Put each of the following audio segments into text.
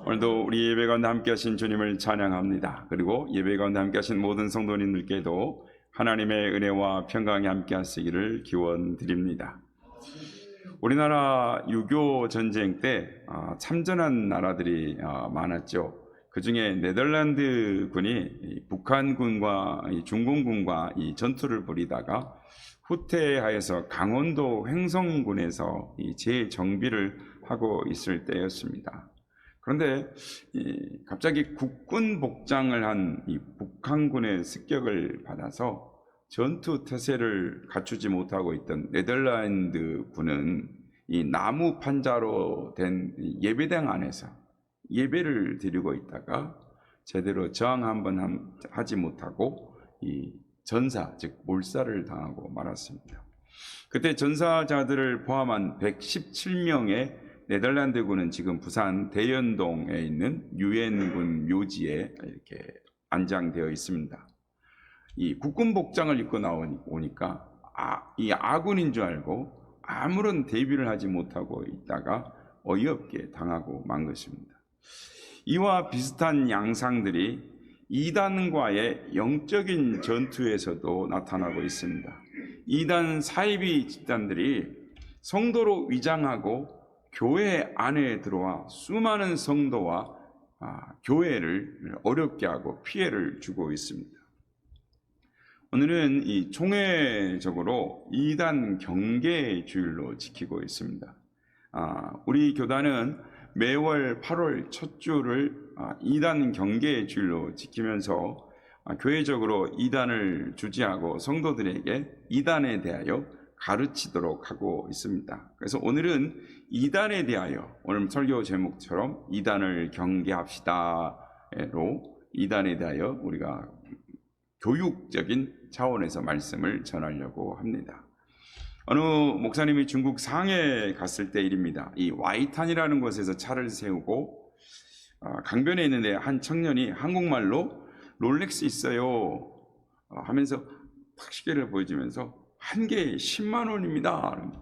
오늘도 우리 예배 가운데 함께 하신 주님을 찬양합니다. 그리고 예배 가운데 함께 하신 모든 성도님들께도 하나님의 은혜와 평강이 함께 하시기를 기원드립니다. 우리나라 6.25 전쟁 때 참전한 나라들이 많았죠. 그 중에 네덜란드 군이 북한군과 중공군과 전투를 벌이다가 후퇴하여서 강원도 횡성군에서 재정비를 하고 있을 때였습니다. 그런데 갑자기 국군 복장을 한 북한군의 습격을 받아서 전투 태세를 갖추지 못하고 있던 네덜란드 군은 이 나무 판자로 된 예배당 안에서 예배를 드리고 있다가 제대로 저항 한번 하지 못하고 이 전사, 즉 몰살을 당하고 말았습니다. 그때 전사자들을 포함한 117명의 네덜란드군은 지금 부산 대연동에 있는 유엔군 묘지에 이렇게 안장되어 있습니다. 이 국군 복장을 입고 나오니까 이 아군인 줄 알고 아무런 대비를 하지 못하고 있다가 어이없게 당하고 만 것입니다. 이와 비슷한 양상들이 이단과의 영적인 전투에서도 나타나고 있습니다. 이단 사이비 집단들이 성도로 위장하고 교회 안에 들어와 수많은 성도와 교회를 어렵게 하고 피해를 주고 있습니다. 오늘은 이 총회적으로 이단 경계 주일로 지키고 있습니다. 우리 교단은 매월 8월 첫 주를 이단 경계 주일로 지키면서 교회적으로 이단을 주지하고 성도들에게 이단에 대하여 가르치도록 하고 있습니다. 그래서 오늘은 이단에 대하여 오늘 설교 제목처럼 이단을 경계합시다로 이단에 대하여 우리가 교육적인 차원에서 말씀을 전하려고 합니다. 어느 목사님이 중국 상해에 갔을 때 일입니다. 이 와이탄이라는 곳에서 차를 세우고 강변에 있는데 한 청년이 한국말로 롤렉스 있어요 하면서 탁 시계를 보여주면서 한 개에 10만 원입니다.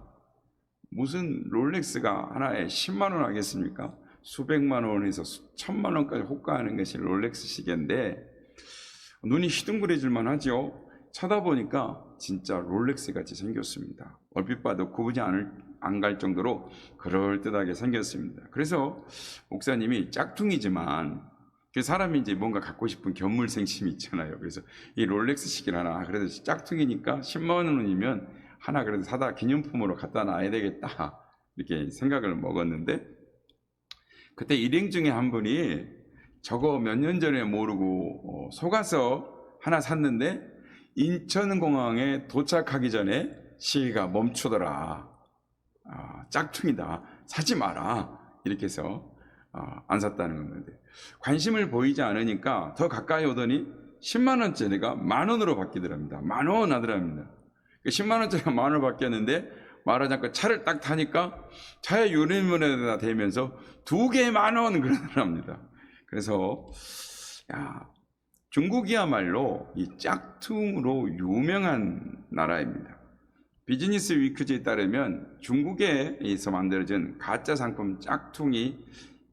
무슨 롤렉스가 하나에 10만 원 하겠습니까? 수백만 원에서 수천만 원까지 호가하는 것이 롤렉스 시계인데 눈이 희둥그레질만 하죠. 쳐다보니까 진짜 롤렉스 같이 생겼습니다. 얼핏 봐도 구분이 안 갈 정도로 그럴듯하게 생겼습니다. 그래서 목사님이 짝퉁이지만 그 사람이 이제 뭔가 갖고 싶은 견물생심이 있잖아요. 그래서 이 롤렉스 시계를 하나 그래도 짝퉁이니까 10만 원이면 하나 그래도 사다 기념품으로 갖다 놔야 되겠다 이렇게 생각을 먹었는데 그때 일행 중에 한 분이 저거 몇 년 전에 모르고 속아서 하나 샀는데 인천공항에 도착하기 전에 시계가 멈추더라. 짝퉁이다. 사지 마라. 이렇게 해서 안 샀다는 건데 관심을 보이지 않으니까 더 가까이 오더니 10만 원짜리가 만 원으로 바뀌더랍니다. 만 원 하더랍니다. 10만 원짜리가 만 원으로 바뀌었는데 말하지 않고 차를 딱 타니까 차의 유리문에다 대면서 2개 만 원 그러더랍니다. 그래서 중국이야말로 이 짝퉁으로 유명한 나라입니다. 비즈니스 위크지에 따르면 중국에서 만들어진 가짜 상품 짝퉁이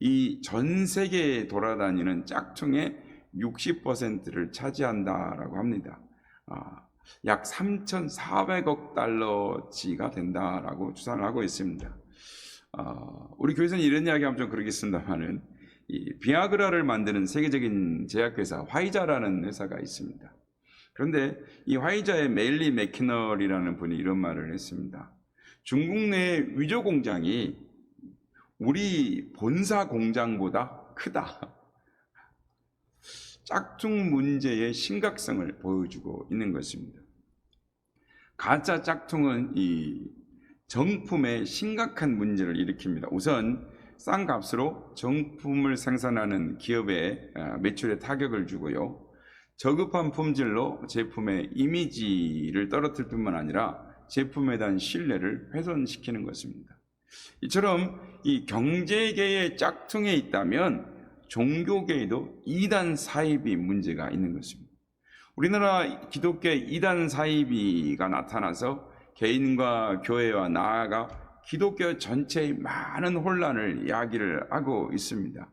이 전 세계에 돌아다니는 짝퉁의 60%를 차지한다라고 합니다. 약 3,400억 달러치가 된다라고 추산을 하고 있습니다. 우리 교회에서는 이런 이야기하면 좀 그러겠습니다만은 이 비아그라를 만드는 세계적인 제약회사 화이자라는 회사가 있습니다. 그런데 이 화이자의 메일리 맥키널이라는 분이 이런 말을 했습니다. 중국 내 위조 공장이 우리 본사 공장보다 크다. 짝퉁 문제의 심각성을 보여주고 있는 것입니다. 가짜 짝퉁은 이 정품에 심각한 문제를 일으킵니다. 우선 싼 값으로 정품을 생산하는 기업의 매출에 타격을 주고요. 저급한 품질로 제품의 이미지를 떨어뜨릴 뿐만 아니라 제품에 대한 신뢰를 훼손시키는 것입니다. 이처럼 이 경제계의 짝퉁에 있다면 종교계에도 이단 사이비 문제가 있는 것입니다. 우리나라 기독교 이단 사이비가 나타나서 개인과 교회와 나아가 기독교 전체의 많은 혼란을 이야기를 하고 있습니다.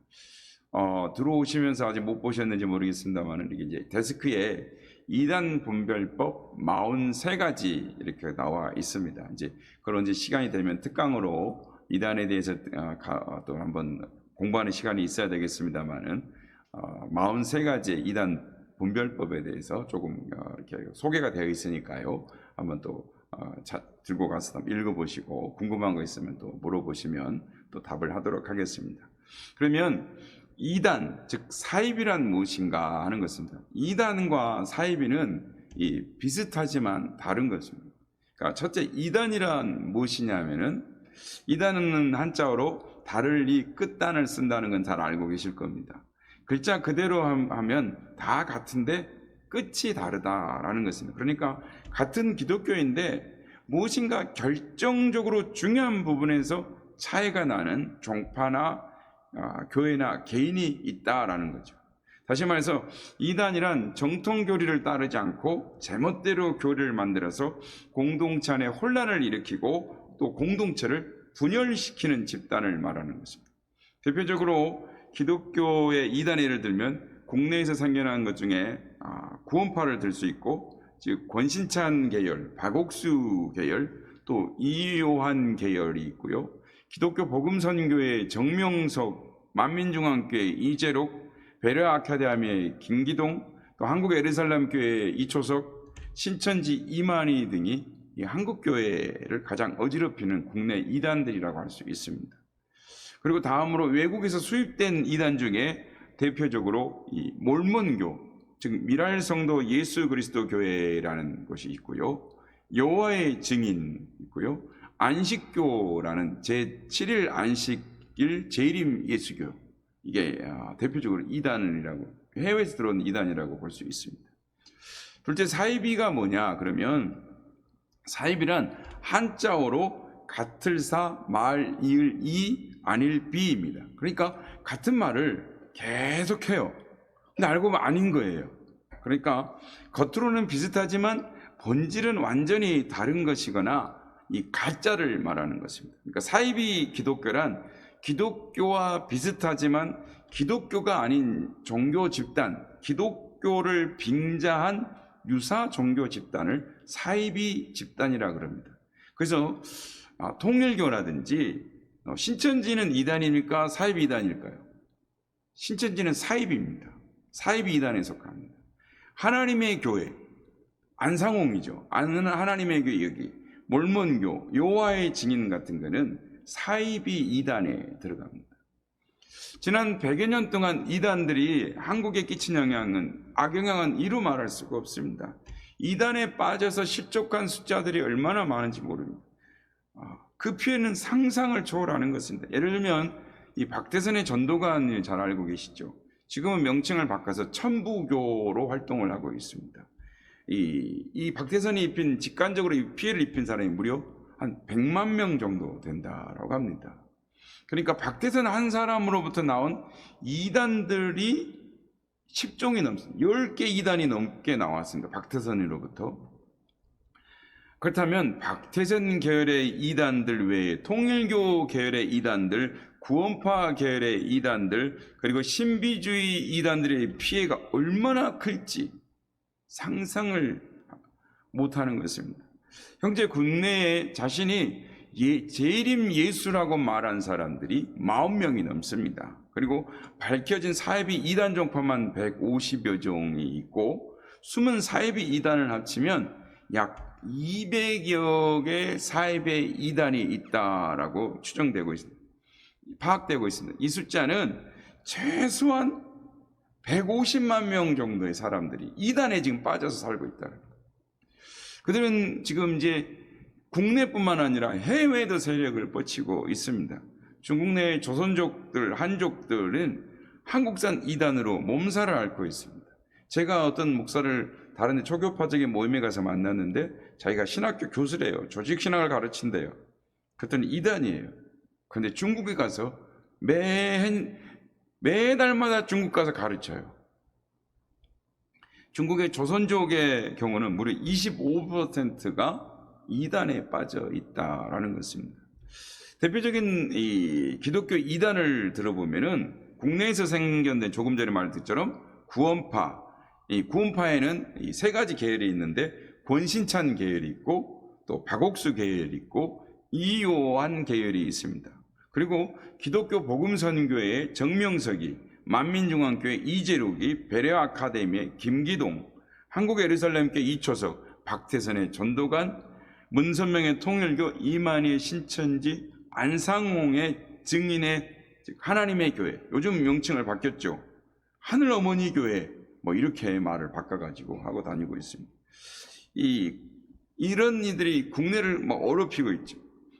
들어오시면서 아직 못 보셨는지 모르겠습니다만 이게 이제 데스크에 이단 분별법 43가지 이렇게 나와 있습니다. 이제 그런 이제 시간이 되면 특강으로 이단에 대해서 또 한번 공부하는 시간이 있어야 되겠습니다만은 43가지의 이단 분별법에 대해서 조금 이렇게 소개가 되어 있으니까요. 한번 또 들고 가서 읽어보시고 궁금한 거 있으면 또 물어보시면 또 답을 하도록 하겠습니다. 그러면 이단, 즉 사입이란 무엇인가 하는 것입니다. 이단과 사입이는 비슷하지만 다른 것입니다. 그러니까 첫째, 이단이란 무엇이냐면은 이단은 한자어로 다를리 끝단을 쓴다는 건 잘 알고 계실 겁니다. 글자 그대로 하면 다 같은데 끝이 다르다라는 것입니다. 그러니까 같은 기독교인데 무엇인가 결정적으로 중요한 부분에서 차이가 나는 종파나 교회나 개인이 있다라는 거죠. 다시 말해서 이단이란 정통 교리를 따르지 않고 제멋대로 교리를 만들어서 공동체 안에 혼란을 일으키고 또 공동체를 분열시키는 집단을 말하는 것입니다. 대표적으로 기독교의 이단의 예를 들면 국내에서 생겨난 것 중에 구원파를 들 수 있고, 즉 권신찬 계열, 박옥수 계열, 또 이요한 계열이 있고요. 기독교 복음선교회 정명석, 만민중앙교회 이재록, 베레 아카데미의 김기동, 또 한국 에르살렘교회 이초석, 신천지 이만희 등이 이 한국교회를 가장 어지럽히는 국내 이단들이라고 할 수 있습니다. 그리고 다음으로 외국에서 수입된 이단 중에 대표적으로 이 몰몬교, 즉 미랄성도 예수 그리스도 교회라는 것이 있고요. 여호와의 증인 있고요. 안식교라는 제7일 안식일 재림 예수교, 이게 대표적으로 이단이라고, 해외에서 들어온 이단이라고 볼 수 있습니다. 둘째, 사이비가 뭐냐 그러면 사이비란 한자어로 같을사 말 이을 이 아닐 비입니다. 그러니까 같은 말을 계속해요. 근데 알고 보면 아닌 거예요. 그러니까 겉으로는 비슷하지만 본질은 완전히 다른 것이거나 이 가짜를 말하는 것입니다. 그러니까 사이비 기독교란 기독교와 비슷하지만 기독교가 아닌 종교 집단, 기독교를 빙자한 유사 종교 집단을 사이비 집단이라 그럽니다. 그래서 통일교라든지 신천지는 이단입니까? 사이비 이단일까요? 신천지는 사이비입니다. 사이비 이단에 속합니다. 하나님의 교회, 안상홍이죠. 하나님의 교회 여기, 몰몬교, 여호와의 증인 같은 거는 사이비 이단에 들어갑니다. 지난 100여 년 동안 이단들이 한국에 끼친 악영향은 이루 말할 수가 없습니다. 이단에 빠져서 실족한 숫자들이 얼마나 많은지 모릅니다. 그 피해는 상상을 초월하는 것입니다. 예를 들면 이 박태선의 전도관을 잘 알고 계시죠? 지금은 명칭을 바꿔서 천부교로 활동을 하고 있습니다. 이 박태선이 직간접으로 피해를 입힌 사람이 무려 한 100만 명 정도 된다라고 합니다. 그러니까 박태선 한 사람으로부터 나온 이단들이 10종이 넘습니다. 10개 이단이 넘게 나왔습니다. 박태선으로부터. 그렇다면 박태선 계열의 이단들 외에 통일교 계열의 이단들, 구원파 계열의 이단들, 그리고 신비주의 이단들의 피해가 얼마나 클지 상상을 못하는 것입니다. 형제, 국내에 자신이 재림 예수라고 말한 사람들이 40명이 넘습니다. 그리고 밝혀진 사이비 이단 종파만 150여 종이 있고, 숨은 사이비 이단을 합치면 약 200여 개 사이비 이단이 있다라고 추정되고 있습니다. 파악되고 있습니다. 이 숫자는 최소한 150만 명 정도의 사람들이 이단에 지금 빠져서 살고 있다는 거예요. 그들은 지금 이제 국내뿐만 아니라 해외에도 세력을 뻗치고 있습니다. 중국 내 조선족들, 한족들은 한국산 이단으로 몸살을 앓고 있습니다. 제가 어떤 목사를 다른 데 초교파적인 모임에 가서 만났는데 자기가 신학교 교수래요. 조직신학을 가르친대요. 그랬더니 이단이에요. 그런데 중국에 가서 매달마다 중국 가서 가르쳐요. 중국의 조선족의 경우는 무려 25%가 이단에 빠져 있다라는 것입니다. 대표적인 이 기독교 이단을 들어보면은 국내에서 생겨난 조금 전에 말했던 구원파, 이 구원파에는 이 세 가지 계열이 있는데 권신찬 계열이 있고 또 박옥수 계열이 있고 이요한 계열이 있습니다. 그리고 기독교 복음선교회의 정명석이, 만민중앙교회 이재록이, 베레아 아카데미의 김기동, 한국예루살렘교회 이초석, 박태선의 전도관, 문선명의 통일교, 이만희의 신천지, 안상홍의 증인의 하나님의 교회, 요즘 명칭을 바뀌었죠. 하늘어머니 교회, 뭐 이렇게 말을 바꿔가지고 하고 다니고 있습니다. 이런 이들이 국내를 뭐 어렵히고 있죠.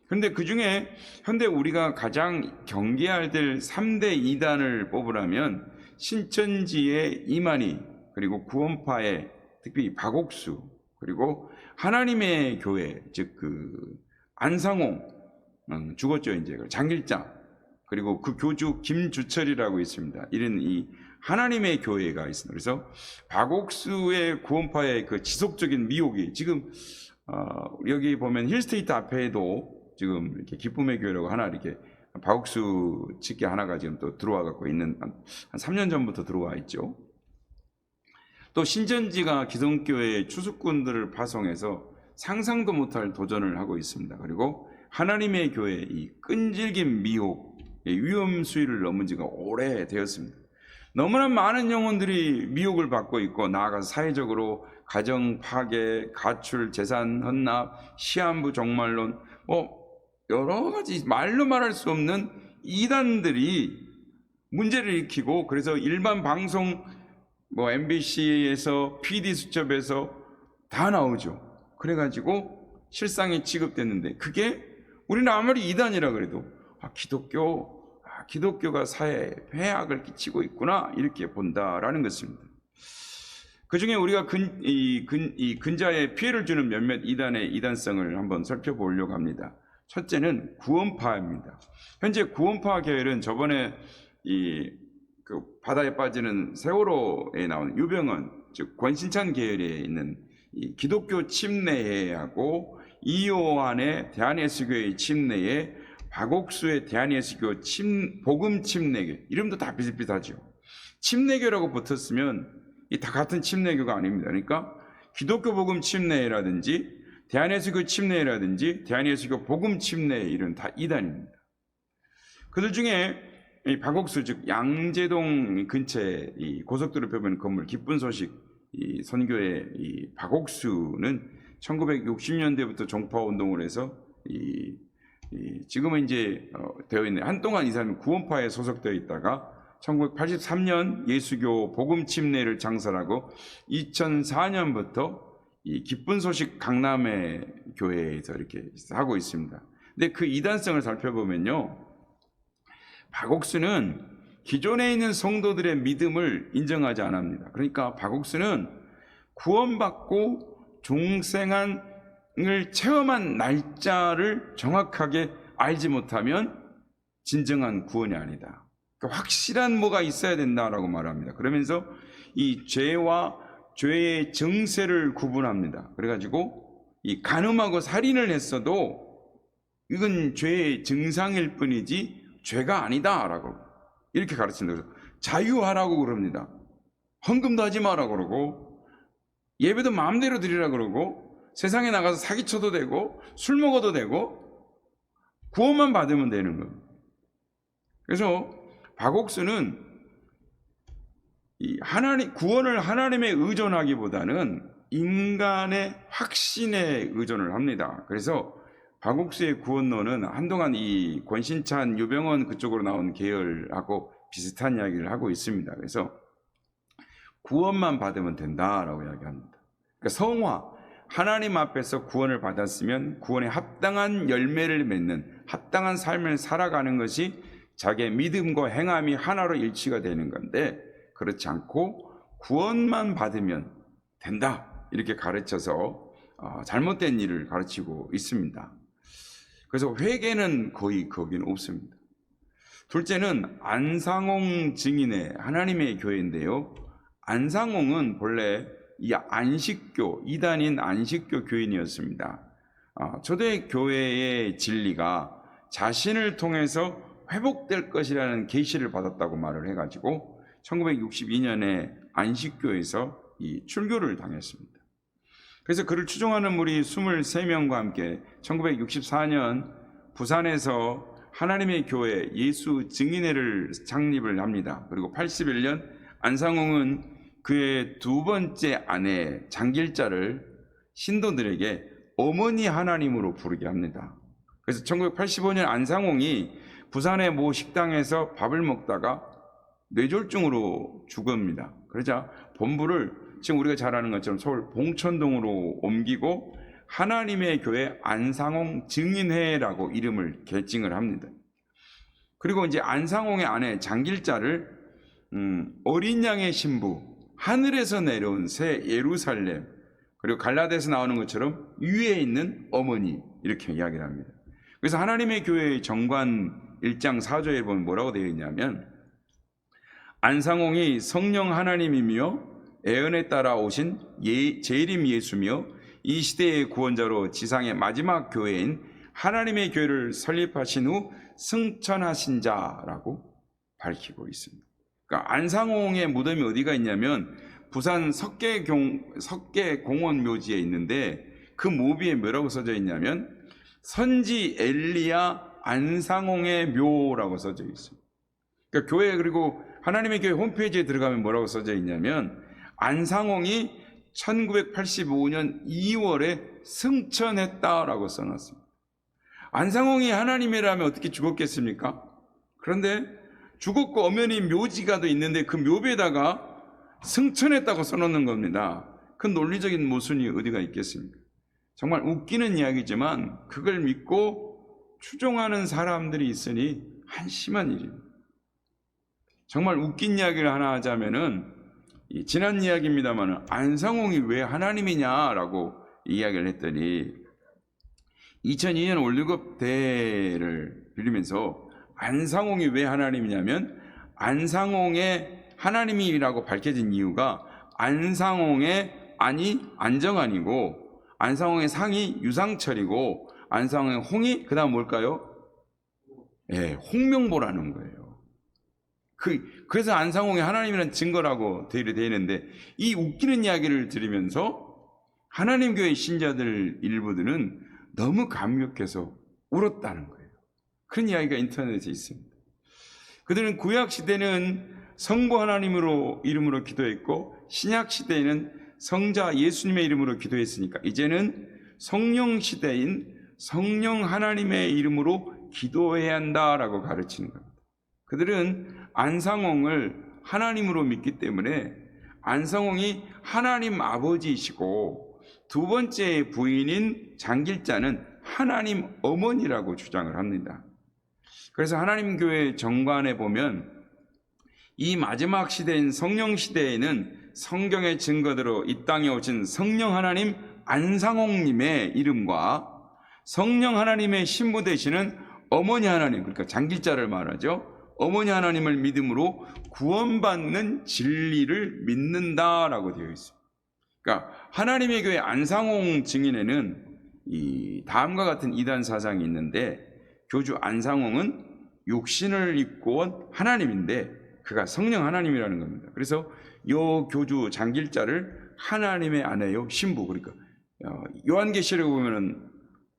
그런데 그 중에 현대 우리가 가장 경계해야 될 3대 이단을 뽑으라면 신천지의 이만희, 그리고 구원파의 특히 박옥수, 그리고 하나님의 교회, 즉 안상홍, 죽었죠 이제 장길자, 그리고 그 교주 김주철이라고 있습니다. 이런 이 하나님의 교회가 있습니다. 그래서 박옥수의 구원파의 그 지속적인 미혹이 지금 여기 보면 힐스테이트 앞에도 지금 이렇게 기쁨의 교회라고 하나 이렇게 박옥수 집계 하나가 지금 또 들어와 갖고 있는, 한 3년 전부터 들어와 있죠. 또 신천지가 기성교회 추수꾼들을 파송해서 상상도 못할 도전을 하고 있습니다. 그리고 하나님의 교회 이 끈질긴 미혹, 위험 수위를 넘은 지가 오래되었습니다. 너무나 많은 영혼들이 미혹을 받고 있고, 나아가서 사회적으로 가정 파괴, 가출, 재산 헌납, 시한부 종말론, 여러 가지 말로 말할 수 없는 이단들이 문제를 일으키고, 그래서 일반 방송 MBC에서 PD수첩에서 다 나오죠. 그래가지고 실상이 취급됐는데, 그게 우리는 아무리 이단이라 그래도 기독교가 사회에 폐악을 끼치고 있구나 이렇게 본다라는 것입니다. 그 중에 우리가 근자에 피해를 주는 몇몇 이단의 이단성을 한번 살펴보려고 합니다. 첫째는 구원파입니다. 현재 구원파 계열은 저번에 그 바다에 빠지는 세월호에 나온 유병헌, 즉 권신찬 계열에 있는 이 기독교 침례회하고 이요한의 대한예수교회 침례회, 박옥수의 대한예수교 복음 침례교, 이름도 다 비슷비슷하죠. 침례교라고 붙었으면 이 다 같은 침례교가 아닙니다. 그러니까 기독교 복음 침례회라든지 대한예수교 침례회라든지 대한예수교 복음 침례회, 이런 다 이단입니다. 그들 중에 이 박옥수, 즉 양재동 근처에 이 고속도로 펴면 건물 기쁜 소식 이 선교의 이 박옥수는 1960년대부터 종파 운동을 해서 지금은 이제 되어 있는, 한동안 이 사람이 구원파에 소속되어 있다가 1983년 예수교 복음 침례를 창설하고 2004년부터 이 기쁜 소식 강남의 교회에서 이렇게 하고 있습니다. 근데 그 이단성을 살펴보면요, 박옥수는 기존에 있는 성도들의 믿음을 인정하지 않습니다. 그러니까 박옥수는 구원받고 중생을 체험한 날짜를 정확하게 알지 못하면 진정한 구원이 아니다. 그러니까 확실한 뭐가 있어야 된다라고 말합니다. 그러면서 이 죄와 죄의 정세를 구분합니다. 그래가지고 이 간음하고 살인을 했어도 이건 죄의 증상일 뿐이지 죄가 아니다라고 이렇게 가르친다. 그래서 자유하라고 그럽니다. 헌금도 하지 마라 그러고, 예배도 마음대로 드리라 그러고, 세상에 나가서 사기쳐도 되고 술 먹어도 되고 구원만 받으면 되는 거예요. 그래서 박옥수는 이 구원을 하나님에 의존하기보다는 인간의 확신에 의존을 합니다. 그래서 박옥수의 구원론은 한동안 이 권신찬, 유병헌 그쪽으로 나온 계열하고 비슷한 이야기를 하고 있습니다. 그래서 구원만 받으면 된다라고 이야기합니다. 그러니까 성화, 하나님 앞에서 구원을 받았으면 구원에 합당한 열매를 맺는 합당한 삶을 살아가는 것이 자기의 믿음과 행함이 하나로 일치가 되는 건데, 그렇지 않고 구원만 받으면 된다 이렇게 가르쳐서 잘못된 일을 가르치고 있습니다. 그래서 회개는 거의 거기는 없습니다. 둘째는 안상홍 증인의 하나님의 교회인데요, 안상홍은 본래 이 안식교, 이단인 안식교 교인이었습니다. 초대 교회의 진리가 자신을 통해서 회복될 것이라는 계시를 받았다고 말을 해가지고 1962년에 안식교에서 이 출교를 당했습니다. 그래서 그를 추종하는 무리 23명과 함께 1964년 부산에서 하나님의 교회 예수 증인회를 창립을 합니다. 그리고 81년 안상홍은 그의 두 번째 아내 장길자를 신도들에게 어머니 하나님으로 부르게 합니다. 그래서 1985년 안상홍이 부산의 모 식당에서 밥을 먹다가 뇌졸중으로 죽습니다. 그러자 본부를 지금 우리가 잘 아는 것처럼 서울 봉천동으로 옮기고 하나님의 교회 안상홍 증인회라고 이름을 개칭을 합니다. 그리고 이제 안상홍의 아내 장길자를 어린 양의 신부, 하늘에서 내려온 새 예루살렘, 그리고 갈라디아에서 나오는 것처럼 위에 있는 어머니, 이렇게 이야기를 합니다. 그래서 하나님의 교회의 정관 1장 4조에 보면 뭐라고 되어 있냐면, 안상홍이 성령 하나님이며 애언에 따라 오신 재림 예수며 이 시대의 구원자로 지상의 마지막 교회인 하나님의 교회를 설립하신 후 승천하신 자라고 밝히고 있습니다. 그러니까 안상홍의 무덤이 어디가 있냐면 부산 석계공원 묘지에 있는데, 그 묘비에 뭐라고 써져 있냐면 선지 엘리야 안상홍의 묘라고 써져 있습니다. 그러니까 교회, 그리고 하나님의 교회 홈페이지에 들어가면 뭐라고 써져 있냐면 안상홍이 1985년 2월에 승천했다라고 써놨습니다. 안상홍이 하나님이라면 어떻게 죽었겠습니까? 그런데 죽었고 엄연히 묘지가 또 있는데 그 묘비에다가 승천했다고 써놓는 겁니다. 그 논리적인 모순이 어디가 있겠습니까? 정말 웃기는 이야기지만 그걸 믿고 추종하는 사람들이 있으니 한심한 일입니다. 정말 웃긴 이야기를 하나 하자면은, 지난 이야기입니다만 안상홍이 왜 하나님이냐라고 이야기를 했더니 2002년 월드컵 대회를 빌리면서 안상홍이 왜 하나님이냐면, 안상홍의 하나님이라고 밝혀진 이유가 안상홍의 안이 안정환이고, 안상홍의 상이 유상철이고, 안상홍의 홍이 그 다음 뭘까요? 예, 홍명보라는 거예요. 그래서 안상홍이 하나님이라는 증거라고 되어 있는데, 이 웃기는 이야기를 들으면서 하나님 교회 신자들 일부들은 너무 감격해서 울었다는 거예요. 그런 이야기가 인터넷에 있습니다. 그들은 구약 시대는 성부 하나님으로 이름으로 기도했고 신약 시대에는 성자 예수님의 이름으로 기도했으니까 이제는 성령 시대인 성령 하나님의 이름으로 기도해야 한다라고 가르치는 겁니다. 그들은 안상홍을 하나님으로 믿기 때문에 안상홍이 하나님 아버지이시고 두 번째 부인인 장길자는 하나님 어머니라고 주장을 합니다. 그래서 하나님 교회 정관에 보면 이 마지막 시대인 성령 시대에는 성경의 증거대로 이 땅에 오신 성령 하나님 안상홍님의 이름과 성령 하나님의 신부 되시는 어머니 하나님, 그러니까 장길자를 말하죠. 어머니 하나님을 믿음으로 구원받는 진리를 믿는다라고 되어 있습니다. 그러니까 하나님의 교회 안상홍 증인에는 이 다음과 같은 이단 사상이 있는데, 교주 안상홍은 육신을 입고 온 하나님인데 그가 성령 하나님이라는 겁니다. 그래서 요 교주 장길자를 하나님의 아내요 신부, 그러니까 요한계시록에 보면은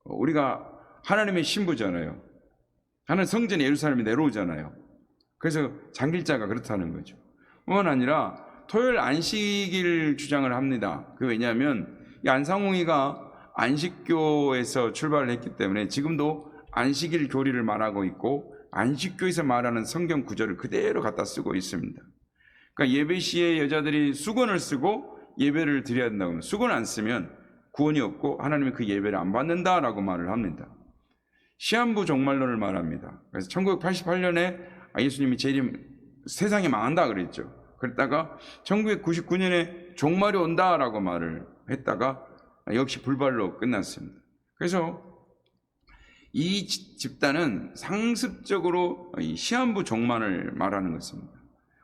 우리가 하나님의 신부잖아요. 하나님 성전에 예루살렘에 내려오잖아요. 그래서 장길자가 그렇다는 거죠. 뿐만 아니라 토요일 안식일 주장을 합니다. 그 왜냐하면 이 안상홍이가 안식교에서 출발을 했기 때문에 지금도 안식일 교리를 말하고 있고 안식교에서 말하는 성경 구절을 그대로 갖다 쓰고 있습니다. 그러니까 예배 시에 여자들이 수건을 쓰고 예배를 드려야 된다고 하면 수건 안 쓰면 구원이 없고 하나님은 그 예배를 안 받는다라고 말을 합니다. 시한부 종말론을 말합니다. 그래서 1988년에 예수님이 재림, 세상이 망한다 그랬죠. 그랬다가 1999년에 종말이 온다라고 말을 했다가 역시 불발로 끝났습니다. 그래서 이 집단은 상습적으로 시한부 종말을 말하는 것입니다.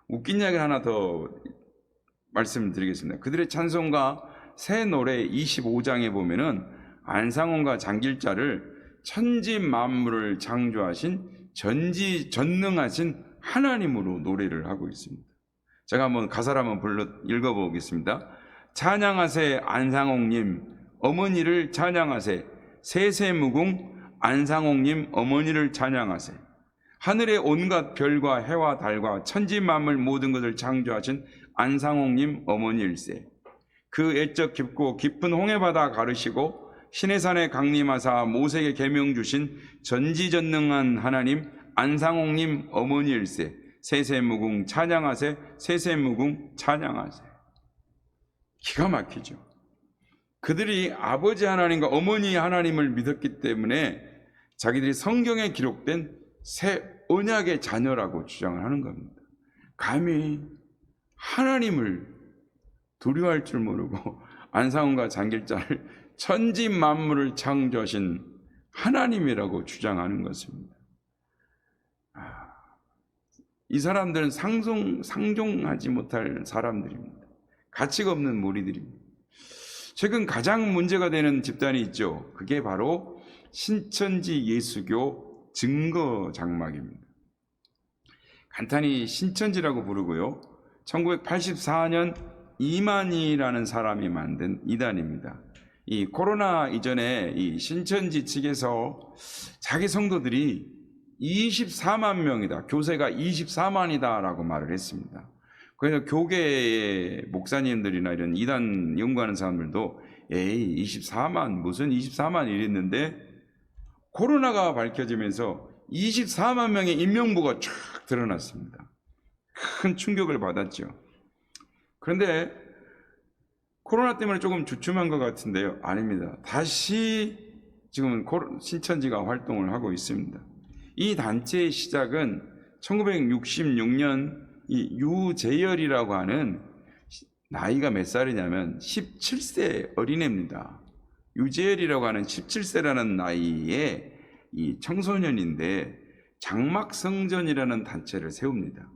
웃긴 이야기 하나 더 말씀드리겠습니다. 그들의 찬송가 새 노래 25장에 보면은 안상홍과 장길자를 천지 만물을 창조하신 전지전능하신 하나님으로 노래를 하고 있습니다. 제가 한번 가사를 한번 읽어보겠습니다. 찬양하세 안상홍님 어머니를 찬양하세. 세세무궁 안상홍님 어머니를 찬양하세. 하늘의 온갖 별과 해와 달과 천지만물 모든 것을 창조하신 안상홍님 어머니일세. 그 애적 깊고 깊은 홍해바다 가르시고 시내산에 강림하사 모세에게 계명 주신 전지전능한 하나님 안상홍님 어머니일세. 세세무궁 찬양하세. 세세무궁 찬양하세. 기가 막히죠. 그들이 아버지 하나님과 어머니 하나님을 믿었기 때문에 자기들이 성경에 기록된 새 언약의 자녀라고 주장을 하는 겁니다. 감히 하나님을 두려워할 줄 모르고 안상홍과 장길자를 천지 만물을 창조하신 하나님이라고 주장하는 것입니다. 이 사람들은 상종하지 못할 사람들입니다. 가치가 없는 무리들입니다. 최근 가장 문제가 되는 집단이 있죠. 그게 바로 신천지 예수교 증거장막입니다. 간단히 신천지라고 부르고요. 1984년 이만희라는 사람이 만든 이단입니다. 이 코로나 이전에 이 신천지 측에서 자기 성도들이 24만 명이다. 교세가 24만이다 라고 말을 했습니다. 그래서 교계의 목사님들이나 이런 이단 연구하는 사람들도 에이 24만 무슨 24만 이랬는데 코로나가 밝혀지면서 24만 명의 인명부가 쫙 드러났습니다. 큰 충격을 받았죠. 그런데 코로나 때문에 조금 주춤한 것 같은데요. 아닙니다. 다시 지금 신천지가 활동을 하고 있습니다. 이 단체의 시작은 1966년 이 유재열이라고 하는 나이가 몇 살이냐면 17세 어린애입니다. 유재열이라고 하는 17세라는 나이에 이 청소년인데 장막성전이라는 단체를 세웁니다.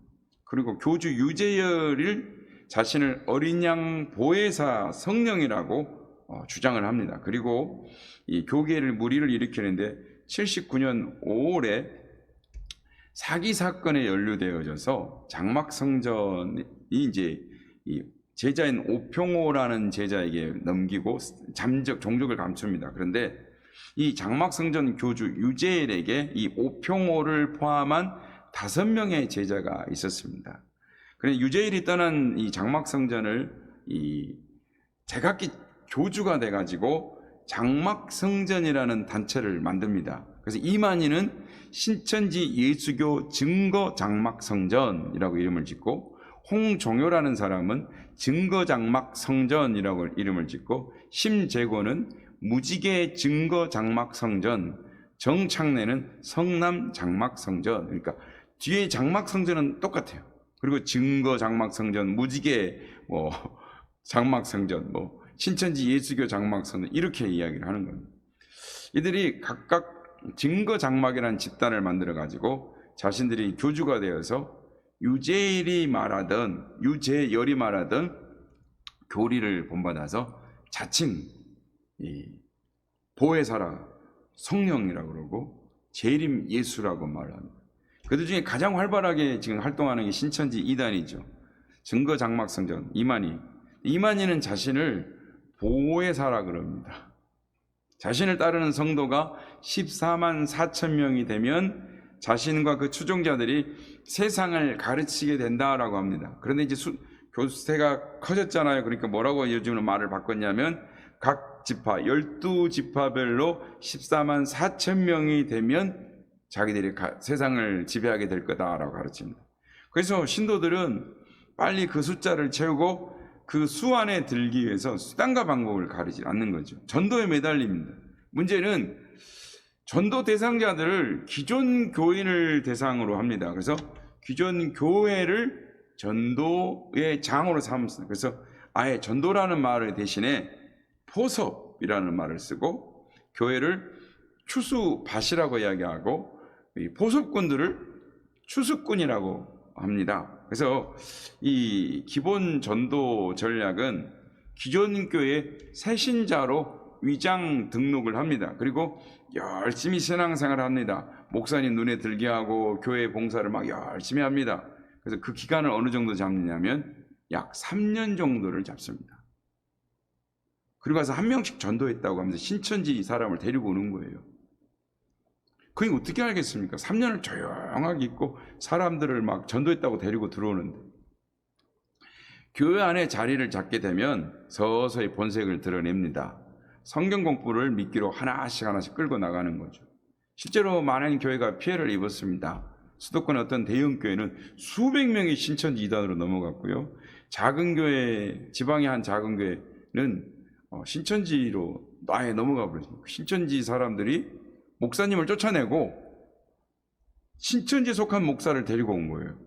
그리고 교주 유재열을 자신을 어린 양 보혜사 성령이라고 주장을 합니다. 그리고 이 교계를 무리를 일으키는데 79년 5월에 사기 사건에 연루되어져서 장막성전이 이제 이 제자인 오평호라는 제자에게 넘기고 종족을 감춥니다. 그런데 이 장막성전 교주 유재일에게 이 오평호를 포함한 5명의 제자가 있었습니다. 그런데 유재일이 떠난 이 장막성전을 이 제각기 교주가 돼가지고 장막성전이라는 단체를 만듭니다. 그래서 이만희는 신천지 예수교 증거장막성전이라고 이름을 짓고, 홍종효라는 사람은 증거장막성전이라고 이름을 짓고, 심재권은 무지개 증거장막성전, 정창래는 성남장막성전. 그러니까 뒤에 장막성전은 똑같아요. 그리고 증거장막성전, 무지개 장막성전, 신천지 예수교 장막성전, 이렇게 이야기를 하는 겁니다. 이들이 각각 증거장막이라는 집단을 만들어 가지고 자신들이 교주가 되어서 유재열이 말하던 교리를 본받아서 자칭 보혜사라 성령이라고 그러고 재림 예수라고 말합니다. 그들 중에 가장 활발하게 지금 활동하는 게 신천지 이단이죠. 증거장막성전 이만희는 자신을 보혜사라 그럽니다. 자신을 따르는 성도가 14만 4천 명이 되면 자신과 그 추종자들이 세상을 가르치게 된다라고 합니다. 그런데 이제 교세가 커졌잖아요. 그러니까 뭐라고 요즘은 말을 바꿨냐면 각 지파 12지파별로 14만 4천 명이 되면 자기들이 세상을 지배하게 될 거다라고 가르칩니다. 그래서 신도들은 빨리 그 숫자를 채우고 그 수 안에 들기 위해서 수단과 방법을 가리지 않는 거죠. 전도에 매달립니다. 문제는 전도 대상자들을 기존 교인을 대상으로 합니다. 그래서 기존 교회를 전도의 장으로 삼습니다. 그래서 아예 전도라는 말을 대신에 포섭이라는 말을 쓰고, 교회를 추수밭이라고 이야기하고 이 포섭꾼들을 추수꾼이라고 합니다. 그래서 이 기본 전도 전략은 기존 교회 새신자로 위장 등록을 합니다. 그리고 열심히 신앙생활을 합니다. 목사님 눈에 들게 하고 교회 봉사를 막 열심히 합니다. 그래서 그 기간을 어느 정도 잡느냐면 약 3년 정도를 잡습니다. 그리고 가서 한 명씩 전도했다고 하면서 신천지 사람을 데리고 오는 거예요. 그게 어떻게 알겠습니까? 3년을 조용하게 있고 사람들을 막 전도했다고 데리고 들어오는데, 교회 안에 자리를 잡게 되면 서서히 본색을 드러냅니다. 성경 공부를 미끼로 하나씩 끌고 나가는 거죠. 실제로 많은 교회가 피해를 입었습니다. 수도권 어떤 대형 교회는 수백 명이 신천지 이단으로 넘어갔고요. 작은 교회, 지방의 한 작은 교회는 신천지로 아예 넘어가 버렸습니다. 신천지 사람들이 목사님을 쫓아내고 신천지에 속한 목사를 데리고 온 거예요.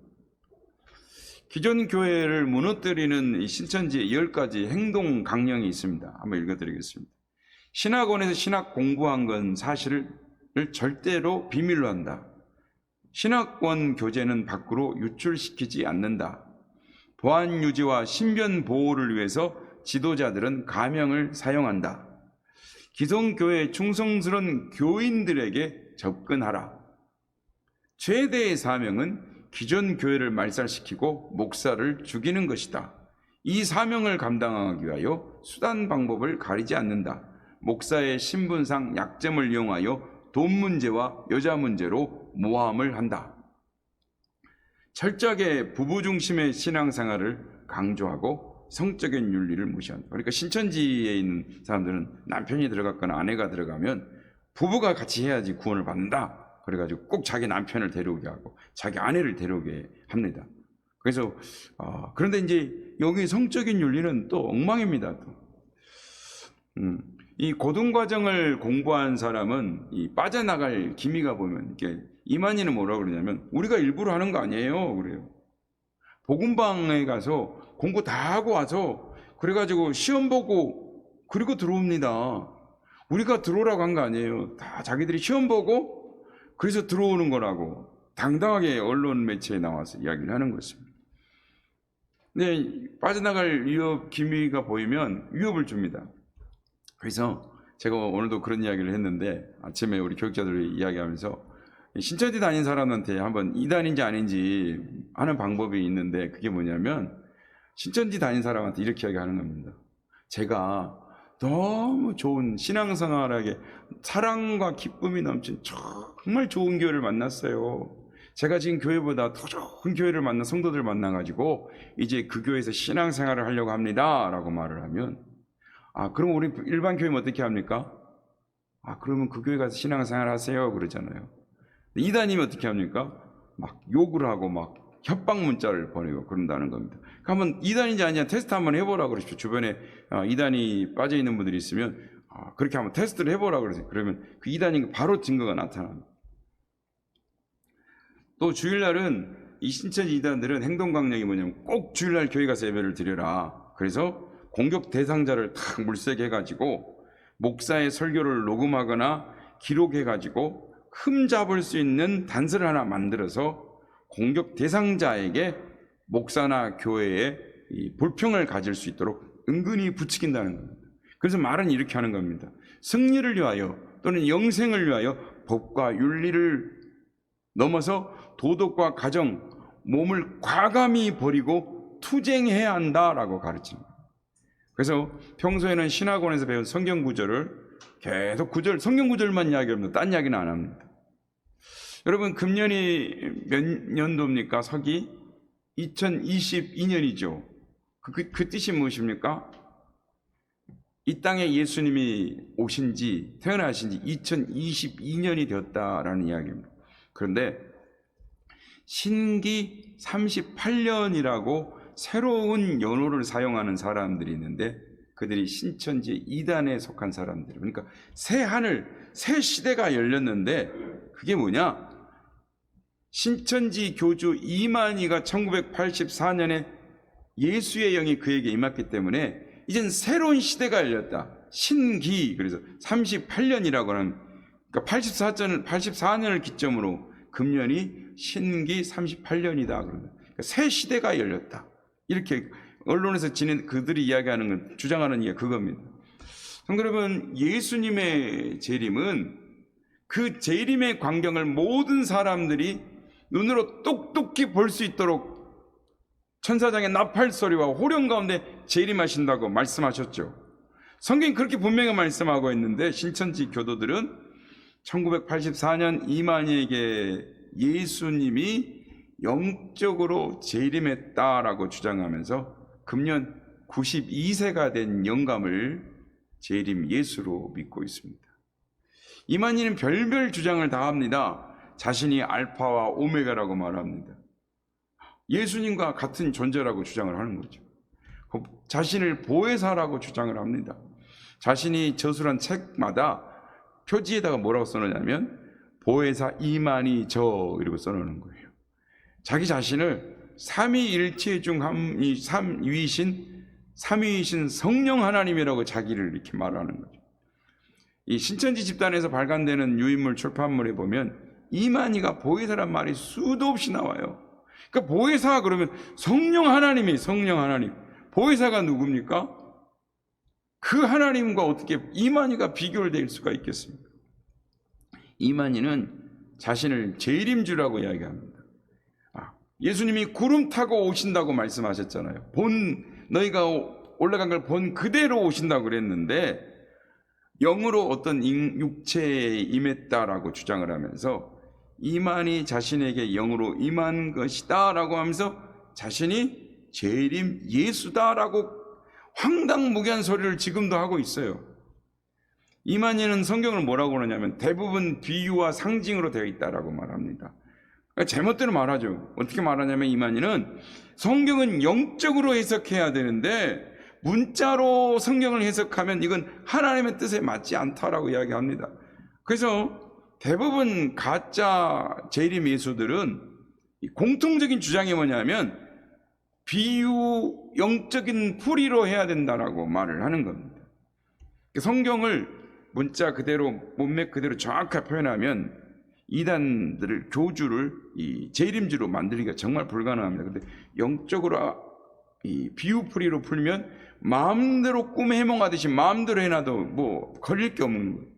기존 교회를 무너뜨리는 이 신천지의 10가지 행동 강령이 있습니다. 한번 읽어드리겠습니다. 신학원에서 신학 공부한 건 사실을 절대로 비밀로 한다. 신학원 교재는 밖으로 유출시키지 않는다. 보안 유지와 신변 보호를 위해서 지도자들은 가명을 사용한다. 기성교회에 충성스러운 교인들에게 접근하라. 최대의 사명은 기존 교회를 말살시키고 목사를 죽이는 것이다. 이 사명을 감당하기 위하여 수단 방법을 가리지 않는다. 목사의 신분상 약점을 이용하여 돈 문제와 여자 문제로 모함을 한다. 철저하게 부부 중심의 신앙생활을 강조하고 성적인 윤리를 무시한다. 그러니까 신천지에 있는 사람들은 남편이 들어갔거나 아내가 들어가면 부부가 같이 해야지 구원을 받는다. 그래가지고 꼭 자기 남편을 데려오게 하고 자기 아내를 데려오게 합니다. 그래서 그런데 이제 여기 성적인 윤리는 또 엉망입니다. 이 고등과정을 공부한 사람은 이 빠져나갈 기미가 보면 이게 이만희는 뭐라고 그러냐면 우리가 일부러 하는 거 아니에요 그래요. 복음방에 가서 공부 다 하고 와서 그래가지고 시험 보고 그리고 들어옵니다. 우리가 들어오라고 한 거 아니에요. 다 자기들이 시험 보고 그래서 들어오는 거라고 당당하게 언론 매체에 나와서 이야기를 하는 것입니다. 근데 빠져나갈 위협 기미가 보이면 위협을 줍니다. 그래서 제가 오늘도 그런 이야기를 했는데 아침에 우리 교육자들이 이야기하면서 신천지 다닌 사람한테 한번 이단인지 아닌지 하는 방법이 있는데 그게 뭐냐면 신천지 다닌 사람한테 이렇게 이야기하는 겁니다. 제가 너무 좋은 신앙생활하게 사랑과 기쁨이 넘친 정말 좋은 교회를 만났어요. 제가 지금 교회보다 더 좋은 교회를 만나 성도들 만나가지고 이제 그 교회에서 신앙생활을 하려고 합니다 라고 말을 하면 그럼 우리 일반 교회는 어떻게 합니까? 그러면 그 교회 가서 신앙생활 하세요 그러잖아요. 이단이면 어떻게 합니까? 막 욕을 하고 막 협박 문자를 보내고 그런다는 겁니다. 한번 이단인지 아니냐 테스트 한번 해보라 그러십시오. 주변에 이단이 빠져있는 분들이 있으면 그렇게 한번 테스트를 해보라 그러세요. 그러면 그 이단인 거 바로 증거가 나타납니다. 또 주일날은 이 신천지 이단들은 행동 강령이 뭐냐면 꼭 주일날 교회 가서 예배를 드려라. 그래서 공격 대상자를 탁 물색해가지고 목사의 설교를 녹음하거나 기록해가지고 흠잡을 수 있는 단서를 하나 만들어서 공격 대상자에게 목사나 교회에 이 불평을 가질 수 있도록 은근히 부추긴다는 겁니다. 그래서 말은 이렇게 하는 겁니다. 승리를 위하여 또는 영생을 위하여 법과 윤리를 넘어서 도덕과 가정, 몸을 과감히 버리고 투쟁해야 한다라고 가르칩니다. 그래서 평소에는 신학원에서 배운 성경 구절을 계속 성경 구절만 이야기합니다. 딴 이야기는 안 합니다. 여러분 금년이 몇 년도입니까? 서기 2022년이죠. 그 뜻이 무엇입니까? 이 땅에 예수님이 오신 지 태어나신 지 2022년이 되었다라는 이야기입니다. 그런데 신기 38년이라고 새로운 연호를 사용하는 사람들이 있는데 그들이 신천지 이단에 속한 사람들. 그러니까 새 하늘, 새 시대가 열렸는데 그게 뭐냐? 신천지 교주 이만희가 1984년에 예수의 영이 그에게 임했기 때문에 이젠 새로운 시대가 열렸다. 신기, 그래서 38년이라고 하는, 그러니까 84년을 기점으로 금년이 신기 38년이다. 그러면 새 시대가 열렸다. 이렇게 언론에서 그들이 이야기하는 건, 주장하는 게 그겁니다. 여러분, 예수님의 재림은 그 재림의 광경을 모든 사람들이 눈으로 똑똑히 볼 수 있도록 천사장의 나팔 소리와 호령 가운데 재림하신다고 말씀하셨죠. 성경이 그렇게 분명히 말씀하고 있는데 신천지 교도들은 1984년 이만희에게 예수님이 영적으로 재림했다라고 주장하면서 금년 92세가 된 영감을 재림 예수로 믿고 있습니다. 이만희는 별별 주장을 다 합니다. 자신이 알파와 오메가라고 말합니다. 예수님과 같은 존재라고 주장을 하는 거죠. 자신을 보혜사라고 주장을 합니다. 자신이 저술한 책마다 표지에다가 뭐라고 써놓냐면 보혜사 이만희 저 이러고 써놓는 거예요. 자기 자신을 삼위일체 중 삼위이신 성령 하나님이라고 자기를 이렇게 말하는 거죠. 이 신천지 집단에서 발간되는 유인물 출판물에 보면 이만희가 보혜사란 말이 수도 없이 나와요. 그러니까 보혜사 그러면 성령 하나님이 성령 하나님. 보혜사가 누굽니까? 그 하나님과 어떻게 이만희가 비교를 될 수가 있겠습니까? 이만희는 자신을 재림주라고 이야기합니다. 예수님이 구름 타고 오신다고 말씀하셨잖아요. 너희가 올라간 걸 본 그대로 오신다고 그랬는데 영으로 어떤 육체에 임했다라고 주장을 하면서 이만희 자신에게 영으로 임한 것이다 라고 하면서 자신이 재림 예수다라고 황당무계한 소리를 지금도 하고 있어요. 이만희는 성경을 뭐라고 그러냐면 대부분 비유와 상징으로 되어 있다라고 말합니다. 제멋대로 말하죠. 어떻게 말하냐면 이만희는 성경은 영적으로 해석해야 되는데 문자로 성경을 해석하면 이건 하나님의 뜻에 맞지 않다라고 이야기합니다. 그래서 대부분 가짜 재림 예수들은 공통적인 주장이 뭐냐면 비유 영적인 풀이로 해야 된다라고 말을 하는 겁니다. 성경을 문자 그대로 문맥 그대로 정확하게 표현하면 이단들을 교주를 이 재림주로 만들기가 정말 불가능합니다. 근데 영적으로 이 비유풀이로 풀면 마음대로 꿈 해몽하듯이 마음대로 해놔도 뭐 걸릴 게 없는 거예요.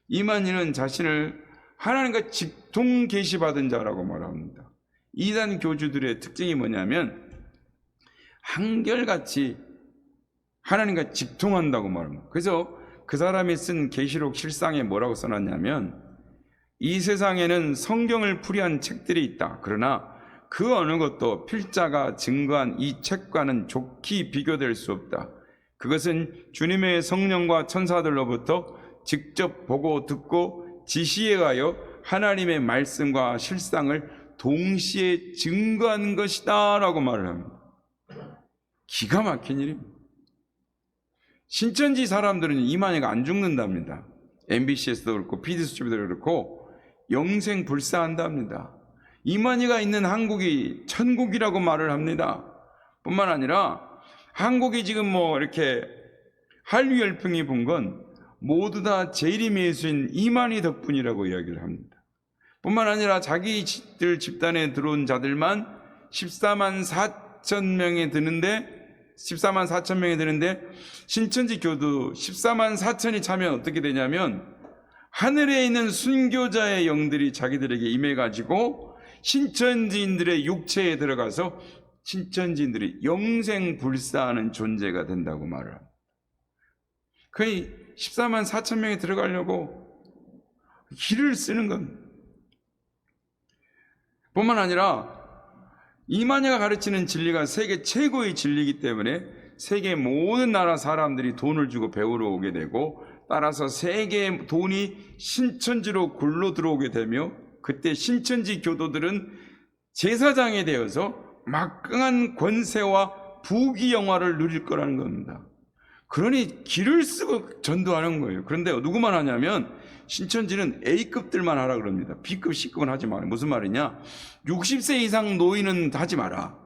이만희는 자신을 하나님과 직통 계시받은 자라고 말합니다. 이단 교주들의 특징이 뭐냐면 한결같이 하나님과 직통한다고 말합니다. 그래서 그 사람이 쓴 계시록 실상에 뭐라고 써놨냐면 이 세상에는 성경을 풀이한 책들이 있다. 그러나 그 어느 것도 필자가 증거한 이 책과는 좋게 비교될 수 없다. 그것은 주님의 성령과 천사들로부터 직접 보고 듣고 지시에 가여 하나님의 말씀과 실상을 동시에 증거한 것이다 라고 말을 합니다. 기가 막힌 일입니다. 신천지 사람들은 이만희가 안 죽는답니다. MBC에서도 그렇고 PD수첩에도 그렇고 영생 불사한답니다. 이만희가 있는 한국이 천국이라고 말을 합니다. 뿐만 아니라 한국이 지금 뭐 이렇게 한류 열풍이 분 건 모두 다 재림 예수인 이만희 덕분이라고 이야기를 합니다. 뿐만 아니라 자기들 집단에 들어온 자들만 14만 4천 명이 드는데 신천지 교도 14만 4천이 차면 어떻게 되냐면 하늘에 있는 순교자의 영들이 자기들에게 임해가지고 신천지인들의 육체에 들어가서 신천지인들이 영생불사하는 존재가 된다고 말을 합니다. 거의 14만 4천 명이 들어가려고 길을 쓰는 겁니다. 뿐만 아니라 이만희가 가르치는 진리가 세계 최고의 진리이기 때문에 세계 모든 나라 사람들이 돈을 주고 배우러 오게 되고 따라서 세계의 돈이 신천지로 굴러 들어오게 되며 그때 신천지 교도들은 제사장이 되어서 막강한 권세와 부귀영화를 누릴 거라는 겁니다. 그러니 길을 쓰고 전도하는 거예요. 그런데 누구만 하냐면 신천지는 A급들만 하라 그럽니다. B급, C급은 하지 마라. 무슨 말이냐? 60세 이상 노인은 하지 마라.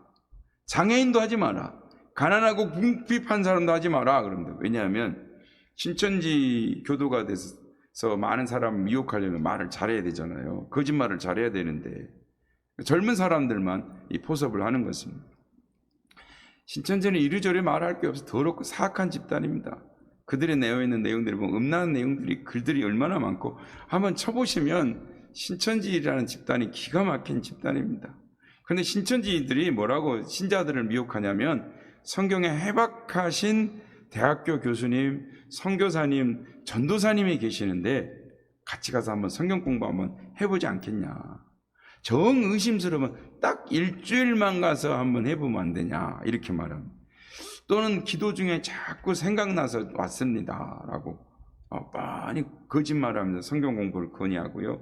장애인도 하지 마라. 가난하고 궁핍한 사람도 하지 마라 그럽니다. 왜냐하면 신천지 교도가 돼서 많은 사람을 미혹하려면 말을 잘해야 되잖아요. 거짓말을 잘해야 되는데 젊은 사람들만 이 포섭을 하는 것입니다. 신천지는 이리저리 말할 게 없어 더럽고 사악한 집단입니다. 그들의 내어 있는 내용들을 보면 음란한 내용들이 글들이 얼마나 많고 한번 쳐보시면 신천지라는 집단이 기가 막힌 집단입니다. 그런데 신천지들이 뭐라고 신자들을 미혹하냐면 성경에 해박하신 대학교 교수님, 선교사님, 전도사님이 계시는데 같이 가서 한번 성경 공부 한번 해보지 않겠냐. 정의심스러우면 딱 일주일만 가서 한번 해보면 안 되냐 이렇게 말합니다. 또는 기도 중에 자꾸 생각나서 왔습니다 라고 뻔히 거짓말하면서 성경 공부를 건의하고요.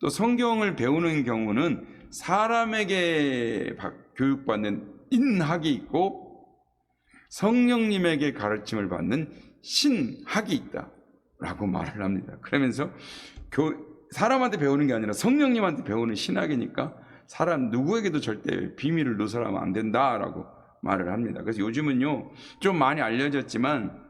또 성경을 배우는 경우는 사람에게 교육받는 인학이 있고 성령님에게 가르침을 받는 신학이 있다 라고 말을 합니다. 그러면서 사람한테 배우는 게 아니라 성령님한테 배우는 신학이니까 사람 누구에게도 절대 비밀을 누설하면 안 된다라고 말을 합니다. 그래서 요즘은요 좀 많이 알려졌지만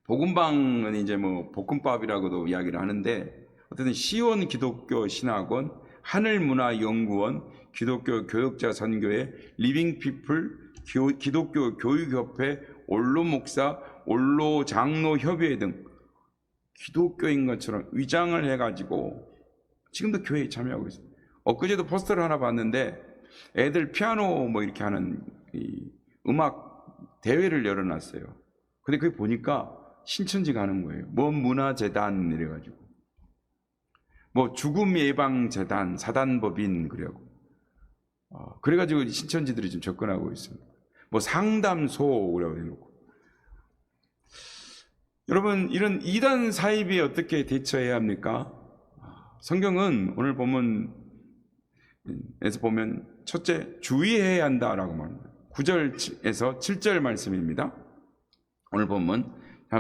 복음방은 이제 뭐 볶음밥이라고도 이야기를 하는데 어쨌든 시온 기독교 신학원, 하늘문화연구원, 기독교 교역자 선교회, 리빙피플, 기독교 교육협회, 올로 목사, 올로 장로 협의회 등 기독교인 것처럼 위장을 해가지고 지금도 교회에 참여하고 있어요. 엊그제도 포스터를 하나 봤는데 애들 피아노 뭐 이렇게 하는 이 음악 대회를 열어놨어요. 근데 그게 보니까 신천지 가는 거예요. 뭐 문화재단 이래가지고 뭐 죽음 예방 재단 사단법인 그래가지고 신천지들이 좀 접근하고 있습니다. 뭐 상담소 그래고 해놓고 여러분 이런 이단 사이비에 어떻게 대처해야 합니까? 성경은 오늘 본문에서 보면 첫째 주의해야 한다라고 말합니다. 9절에서 7절 말씀입니다. 오늘 본문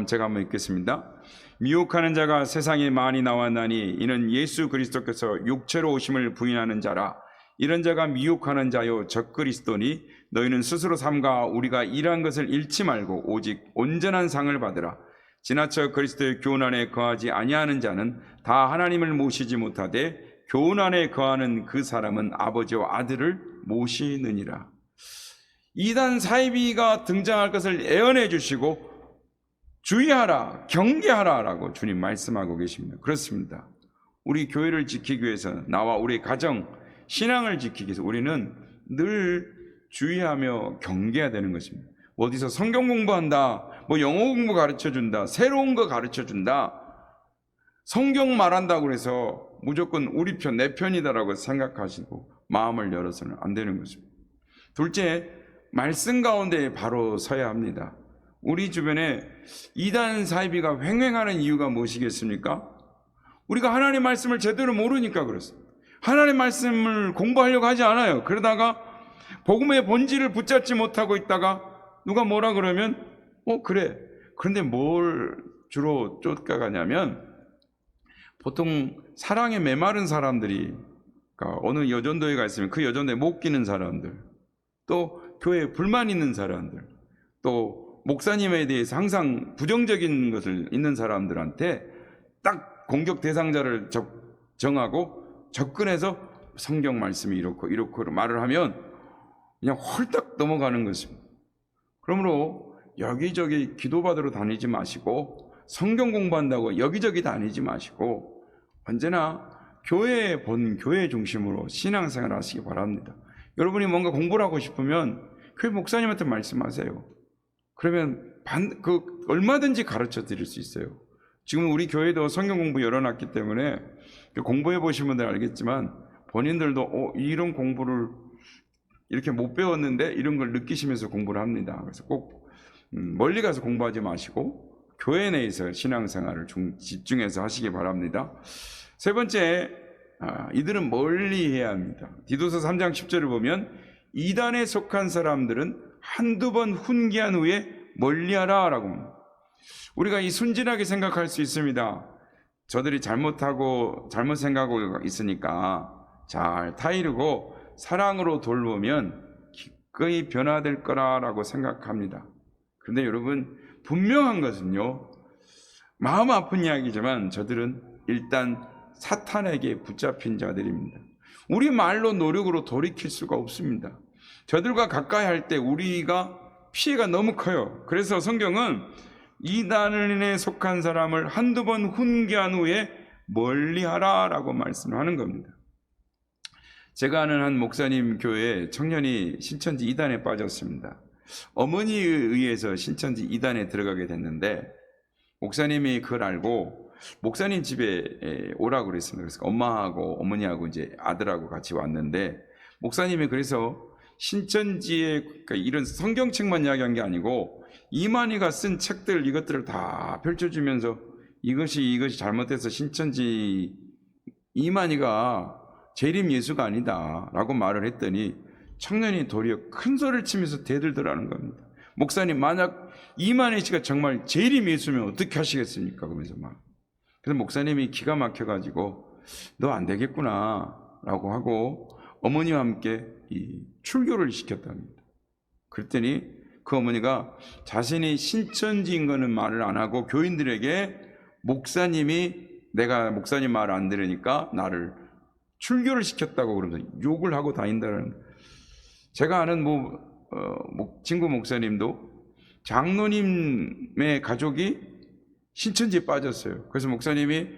제가 한번 읽겠습니다. 미혹하는 자가 세상에 많이 나왔나니 이는 예수 그리스도께서 육체로 오심을 부인하는 자라. 이런 자가 미혹하는 자요 적그리스도니 너희는 스스로 삼가 우리가 일한 것을 잃지 말고 오직 온전한 상을 받으라. 지나쳐 그리스도의 교훈 안에 거하지 아니하는 자는 다 하나님을 모시지 못하되 교훈 안에 거하는 그 사람은 아버지와 아들을 모시느니라. 이단 사이비가 등장할 것을 예언해 주시고 주의하라, 경계하라 라고 주님 말씀하고 계십니다. 그렇습니다. 우리 교회를 지키기 위해서 나와 우리 가정, 신앙을 지키기 위해서 우리는 늘 주의하며 경계해야 되는 것입니다. 어디서 성경 공부한다, 뭐 영어 공부 가르쳐준다, 새로운 거 가르쳐준다, 성경 말한다고 해서 무조건 우리 편, 내 편이다라고 생각하시고 마음을 열어서는 안 되는 것입니다. 둘째, 말씀 가운데 바로 서야 합니다. 우리 주변에 이단 사이비가 횡행하는 이유가 무엇이겠습니까? 우리가 하나님 말씀을 제대로 모르니까 그렇습니다. 하나님 말씀을 공부하려고 하지 않아요. 그러다가 복음의 본질을 붙잡지 못하고 있다가 누가 뭐라 그러면 그래. 그런데 뭘 주로 쫓아가냐면 보통 사랑에 메마른 사람들이 어느 여전도에 가 있으면 그 여전도에 못 끼는 사람들, 또 교회에 불만 있는 사람들, 또 목사님에 대해서 항상 부정적인 것을 있는 사람들한테 딱 공격 대상자를 정하고 접근해서 성경 말씀이 이렇고 말을 하면 그냥 홀딱 넘어가는 것입니다. 그러므로 여기저기 기도받으러 다니지 마시고 성경 공부한다고 여기저기 다니지 마시고 언제나 교회 중심으로 신앙생활 하시기 바랍니다. 여러분이 뭔가 공부를 하고 싶으면 교회 목사님한테 말씀하세요. 그러면 얼마든지 가르쳐 드릴 수 있어요. 지금 우리 교회도 성경 공부 열어놨기 때문에 공부해 보신 분들 알겠지만 본인들도 이런 공부를 이렇게 못 배웠는데 이런 걸 느끼시면서 공부를 합니다. 그래서 꼭 멀리 가서 공부하지 마시고 교회 내에서 신앙생활을 집중해서 하시기 바랍니다. 세 번째, 이들은 멀리 해야 합니다. 디도서 3장 10절을 보면 이단에 속한 사람들은 한두 번 훈계한 후에 멀리하라 라고 합니다. 우리가 이 순진하게 생각할 수 있습니다. 저들이 잘못 생각하고 있으니까 잘 타이르고 사랑으로 돌보면 기꺼이 변화될 거라고 생각합니다. 그런데 여러분 분명한 것은요, 마음 아픈 이야기지만 저들은 일단 사탄에게 붙잡힌 자들입니다. 우리 말로 노력으로 돌이킬 수가 없습니다. 저들과 가까이 할 때 우리가 피해가 너무 커요. 그래서 성경은 이단에 속한 사람을 한두 번 훈계한 후에 멀리하라라고 말씀하는 겁니다. 제가 아는 한 목사님 교회에 청년이 신천지 이단에 빠졌습니다. 어머니에 의해서 신천지 이단에 들어가게 됐는데 목사님이 그걸 알고 목사님 집에 오라고 그랬습니다. 그래서 엄마하고 어머니하고 이제 아들하고 같이 왔는데 목사님이 그래서 신천지의 그러니까 이런 성경책만 이야기한 게 아니고 이만희가 쓴 책들 이것들을 다 펼쳐주면서 이것이 잘못돼서 신천지 이만희가 재림 예수가 아니다라고 말을 했더니 청년이 도리어 큰 소리를 치면서 대들더라는 겁니다. 목사님, 만약 이만희 씨가 정말 재림 예수면 어떻게 하시겠습니까? 그러면서 그래서 목사님이 기가 막혀가지고 너 안 되겠구나 라고 하고 어머니와 함께 이 출교를 시켰답니다. 그랬더니 그 어머니가 자신이 신천지인 거는 말을 안 하고 교인들에게 목사님이 내가 목사님 말 안 들으니까 나를 출교를 시켰다고 그러면서 욕을 하고 다닌다는. 제가 아는 친구 목사님도 장로님의 가족이 신천지에 빠졌어요. 그래서 목사님이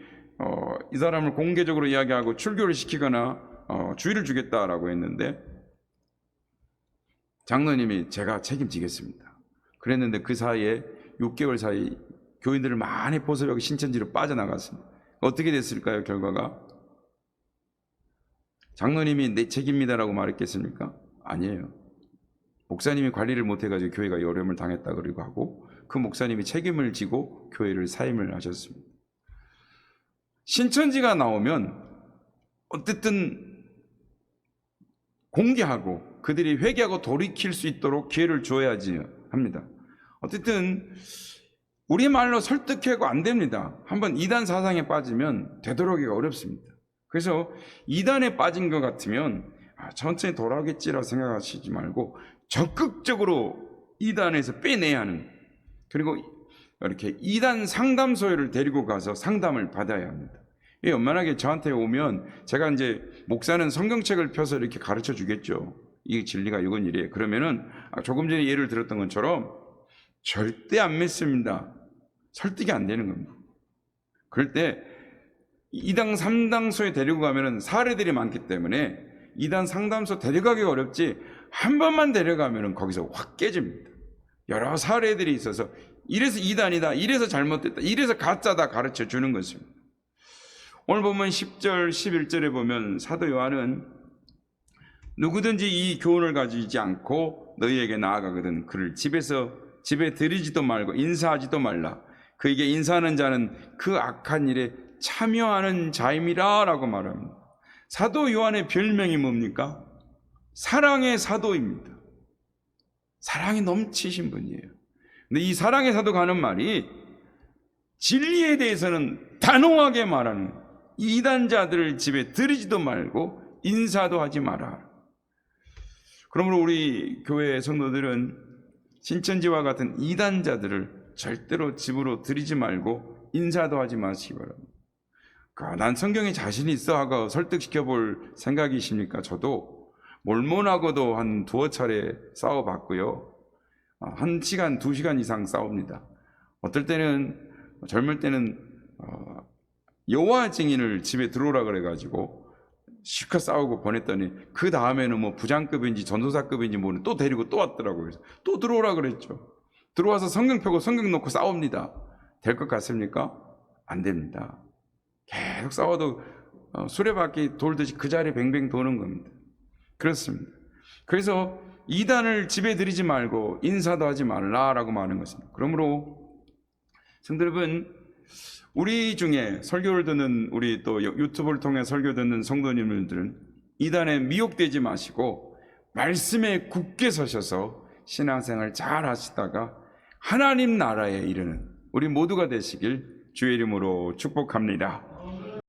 이 사람을 공개적으로 이야기하고 출교를 시키거나 주의를 주겠다라고 했는데 장로님이 제가 책임지겠습니다. 그랬는데 그 사이에 6개월 사이 교인들을 많이 포섭하고 신천지로 빠져나갔습니다. 어떻게 됐을까요? 결과가 장로님이 내 책임이다라고 말했겠습니까? 아니에요. 목사님이 관리를 못해가지고 교회가 어려움을 당했다 그러고 하고 그 목사님이 책임을 지고 교회를 사임을 하셨습니다. 신천지가 나오면 어쨌든 공개하고 그들이 회개하고 돌이킬 수 있도록 기회를 줘야지 합니다. 어쨌든 우리말로 설득하고 안 됩니다. 한번 이단 사상에 빠지면 되돌아오기가 어렵습니다. 그래서 이단에 빠진 것 같으면 천천히 돌아오겠지라고 생각하시지 말고 적극적으로 이단에서 빼내야 하는, 그리고 이렇게 이단 상담소를 데리고 가서 상담을 받아야 합니다. 연만하게 저한테 오면 제가 이제 목사는 성경책을 펴서 이렇게 가르쳐 주겠죠. 이 진리가 이건 이래요. 그러면은 조금 전에 예를 들었던 것처럼 절대 안 믿습니다. 설득이 안 되는 겁니다. 그럴 때 2당 3당소에 데리고 가면은 사례들이 많기 때문에 2단 상담소 데려가기가 어렵지, 한 번만 데려가면은 거기서 확 깨집니다. 여러 사례들이 있어서 이래서 2단이다, 이래서 잘못됐다, 이래서 가짜다 가르쳐 주는 것입니다. 오늘 보면 10절 11절에 보면 사도 요한은 누구든지 이 교훈을 가지지 않고 너희에게 나아가거든 그를 집에 들이지도 말고 인사하지도 말라. 그에게 인사하는 자는 그 악한 일에 참여하는 자임이라 라고 말합니다. 사도 요한의 별명이 뭡니까? 사랑의 사도입니다. 사랑이 넘치신 분이에요. 근데 이 사랑의 사도가 하는 말이 진리에 대해서는 단호하게 말하는, 이단자들을 집에 들이지도 말고 인사도 하지 마라. 그러므로 우리 교회 성도들은 신천지와 같은 이단자들을 절대로 집으로 들이지 말고 인사도 하지 마시기 바랍니다. 난 성경에 자신이 있어 하고 설득시켜 볼 생각이십니까? 저도 몰몬하고도 한 두어 차례 싸워봤고요. 1시간, 2시간 이상 싸웁니다. 어떨 때는 젊을 때는 여호와 증인을 집에 들어오라 그래가지고 실컷 싸우고 보냈더니 그 다음에는 뭐 부장급인지 전도사급인지 모르는 또 데리고 또 왔더라고요. 그래서 또 들어오라 그랬죠. 들어와서 성경 펴고 성경 놓고 싸웁니다. 될 것 같습니까? 안 됩니다. 계속 싸워도 수레바퀴 돌듯이 그 자리에 뱅뱅 도는 겁니다. 그렇습니다. 그래서 이단을 집에 들이지 말고 인사도 하지 말라라고 말하는 것입니다. 그러므로 성도 여러분, 우리 중에 설교를 듣는, 우리 또 유튜브를 통해 설교 듣는 성도님들은 이단에 미혹되지 마시고 말씀에 굳게 서셔서 신앙생활 잘 하시다가 하나님 나라에 이르는 우리 모두가 되시길 주의 이름으로 축복합니다.